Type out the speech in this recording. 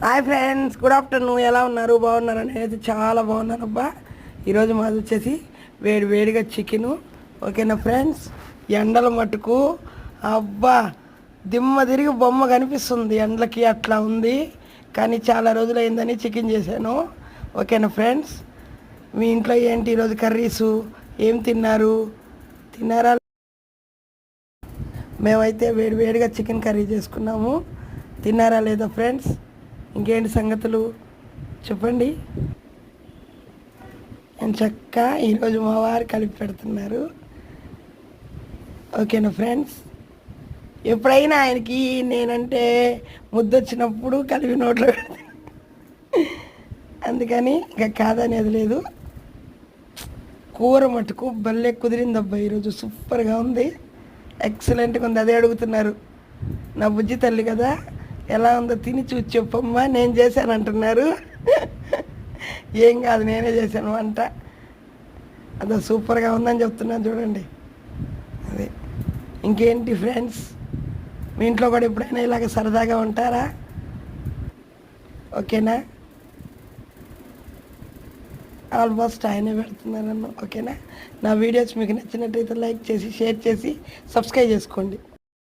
Hi friends, good afternoon. ఎలా ఉన్నారు? బాగున్నారా? నేనైతే చాలా బాగున్నాను అబ్బా. ఈరోజు మాది వచ్చేసి వేడి వేడిగా చికెను. ఓకేనా ఫ్రెండ్స్? ఎండల మటుకు అబ్బా దిమ్మ తిరిగి బొమ్మ కనిపిస్తుంది, ఎండలకి అట్లా ఉంది. కానీ చాలా రోజులైందని చికెన్ చేశాను. ఓకేనా ఫ్రెండ్స్? మీ ఇంట్లో ఏంటి ఈరోజు కర్రీసు? ఏం తిన్నారా? మేమైతే వేడి వేడిగా చికెన్ కర్రీ చేసుకున్నాము. తిన్నారా లేదా ఫ్రెండ్స్? ఇంకేంటి సంగతులు చెప్పండి. నేను చక్క ఈరోజు మా వారు కలిపి పెడుతున్నారు. ఓకేనా ఫ్రెండ్స్? ఎప్పుడైనా ఆయనకి నేనంటే ముద్దొచ్చినప్పుడు కలిపి నోట్లో అందుకని ఇంకా కాదనేది లేదు. కూర మటుకు భలే కుదిరిందబ్బా, ఈరోజు సూపర్గా ఉంది, ఎక్సలెంట్గా ఉంది. అదే అడుగుతున్నారు నా బుజ్జి తల్లి కదా, ఎలా ఉందో తిని చూసి చెప్పమ్మా, నేను చేశాను అంటున్నారు. ఏం కాదు, నేనే చేశాను వంట. అదో సూపర్గా ఉందని చెప్తున్నాను చూడండి. అదే ఇంకేంటి ఫ్రెండ్స్, మీ ఇంట్లో కూడా ఎప్పుడైనా ఇలాగ సరదాగా ఉంటారా? ఓకేనా? ఆల్మోస్ట్ ఆయనే పెడుతున్నారన్న. ఓకేనా? నా వీడియోస్ మీకు నచ్చినట్టయితే లైక్ చేసి, షేర్ చేసి, సబ్స్క్రైబ్ చేసుకోండి.